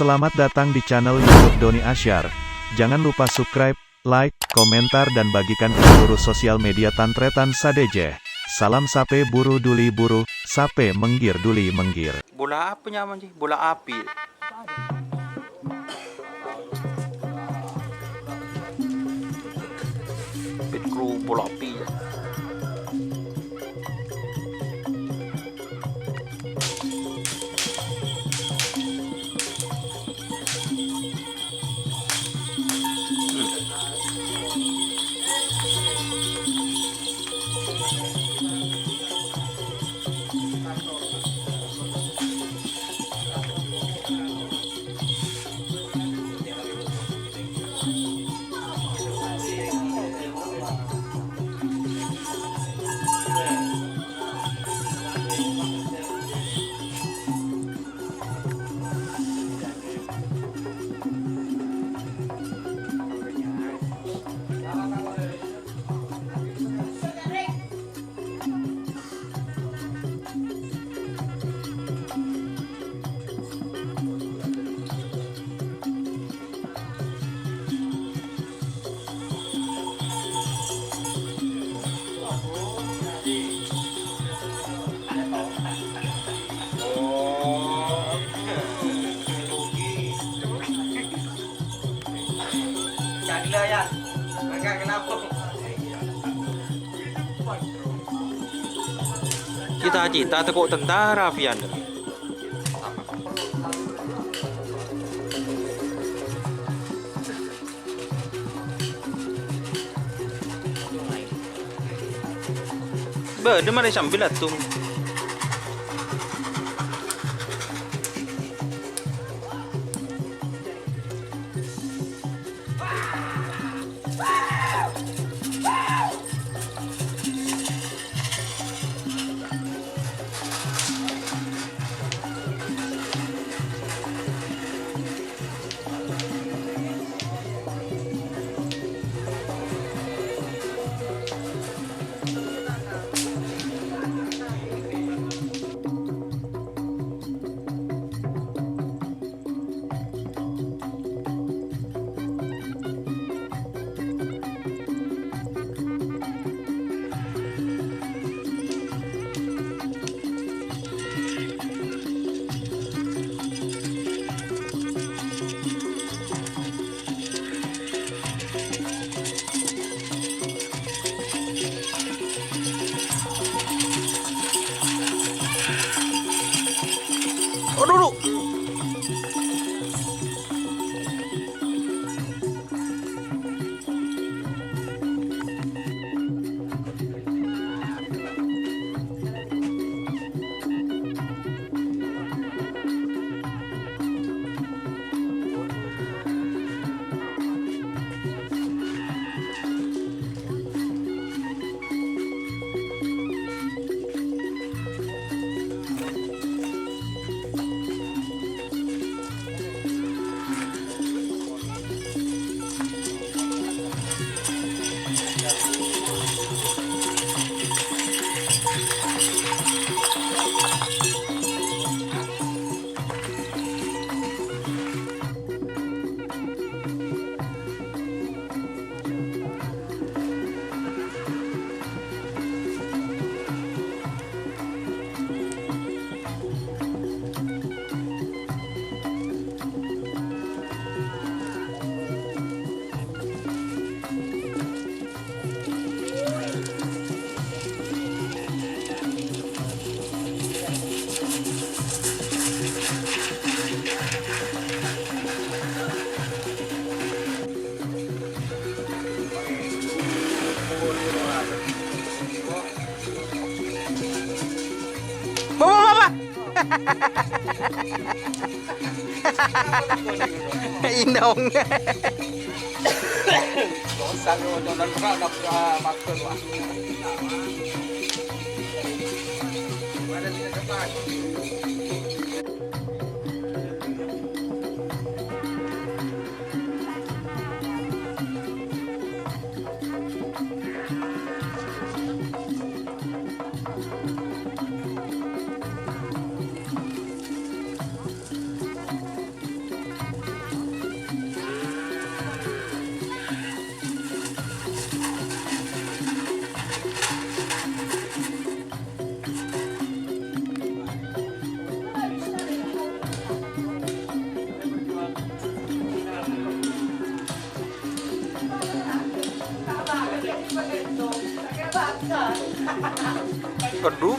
Selamat datang di channel YouTube Doni Asyar. Jangan lupa subscribe, like, komentar dan bagikan ke seluruh sosial media Tantretan Sadejeh. Salam sape buru duli buru, sape menggir duli menggir. Bola apa nyaman sih? Bola api. Pit kru bola api. Ya, mereka kenapa? Cita-cita tekuk tentara, Fian. Dia mana sambil atung. Oh, dulu. Bawa. Indong. Dosa lo jangan berharap makan lah. Ada di depan. Aduh.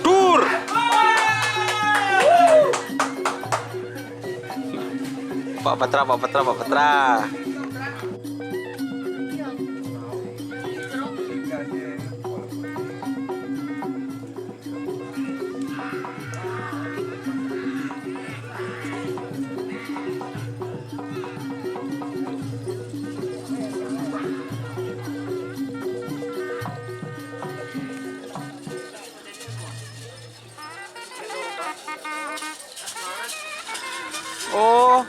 Dur. Pak Patra, Pak Patra, Pak Patra. Oh.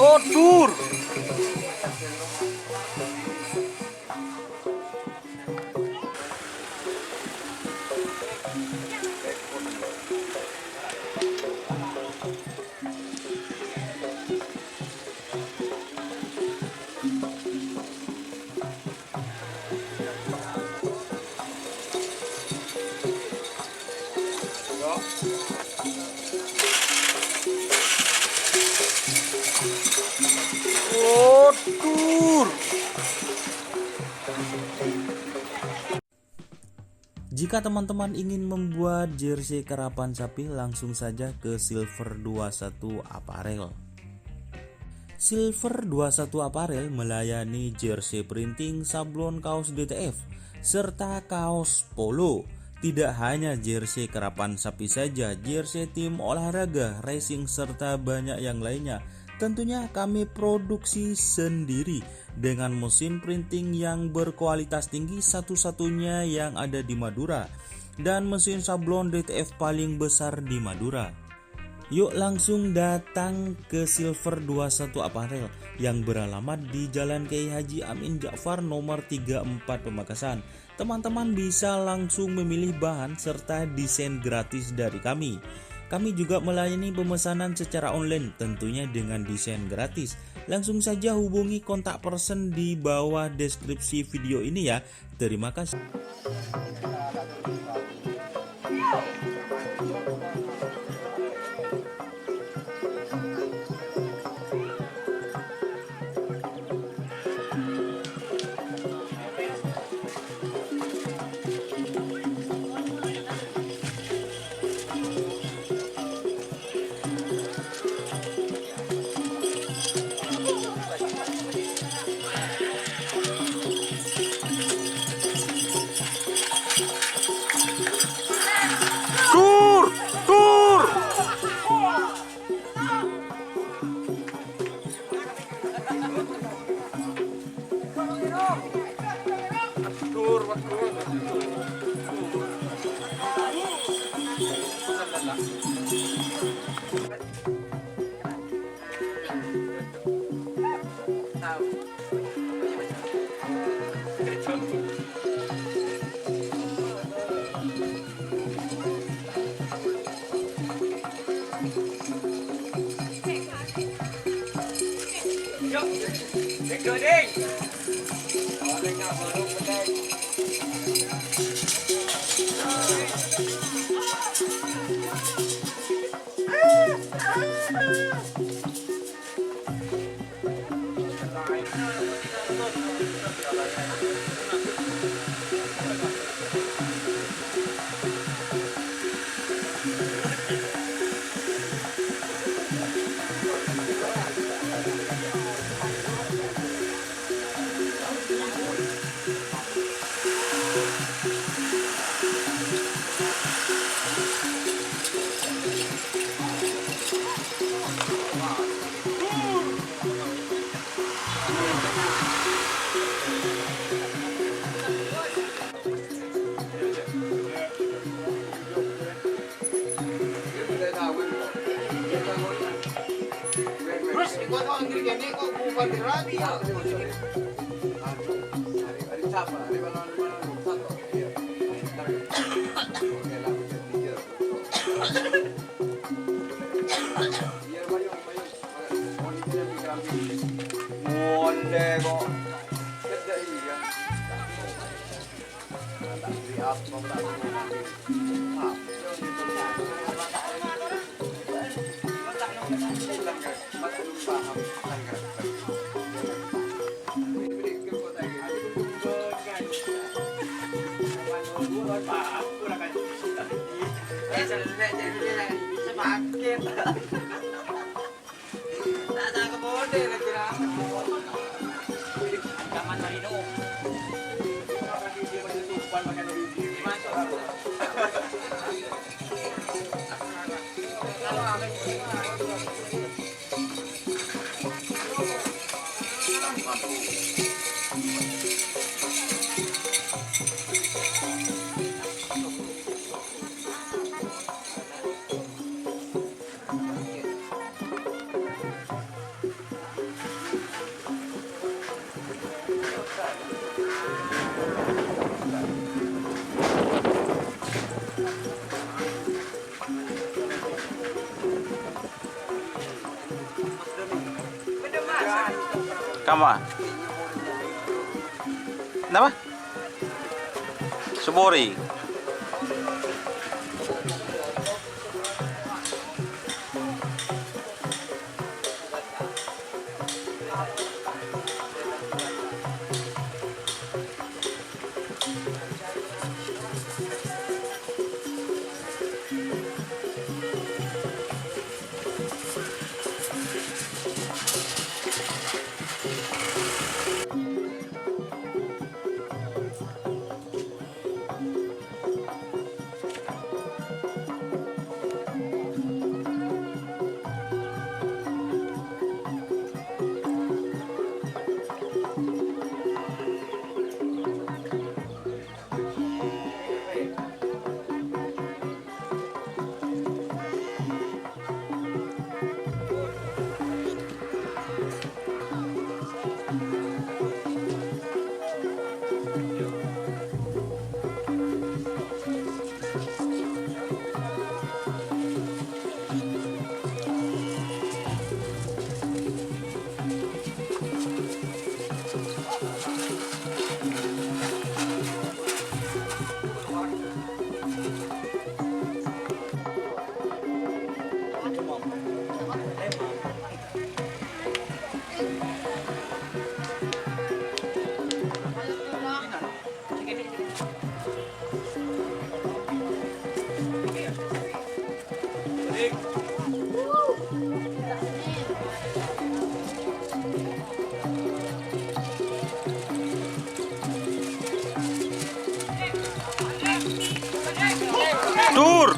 Oh, dur. Oh, dur. Jika teman-teman ingin membuat jersey karapan sapi, langsung saja ke Silver 21 Apparel. Silver 21 Apparel melayani jersey printing, sablon kaos DTF, serta kaos polo. Tidak hanya jersey karapan sapi saja, jersey tim olahraga, racing, serta banyak yang lainnya. Tentunya kami produksi sendiri dengan mesin printing yang berkualitas tinggi, satu-satunya yang ada di Madura, dan mesin sablon DTF paling besar di Madura. Yuk langsung datang ke Silver 21 Apparel yang beralamat di Jalan Kiai Haji Amin Ja'far nomor 34 Pamekasan. Teman-teman bisa langsung memilih bahan serta desain gratis dari kami. Kami juga melayani pemesanan secara online, tentunya dengan desain gratis. Langsung saja hubungi kontak person di bawah deskripsi video ini ya. Terima kasih. Dur. Dur. Dur, Cười đi. Đó, lên nào vừa lúc bên đây. Terus ikut orang gini gini kok bukan dirabi ya. Hari siapa? Hari mana satu. Biar banyak. Monde kok. Kerja iya. Tak beri apa tak Kamu ah? Kenapa? Subori. Dur.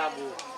Sabu.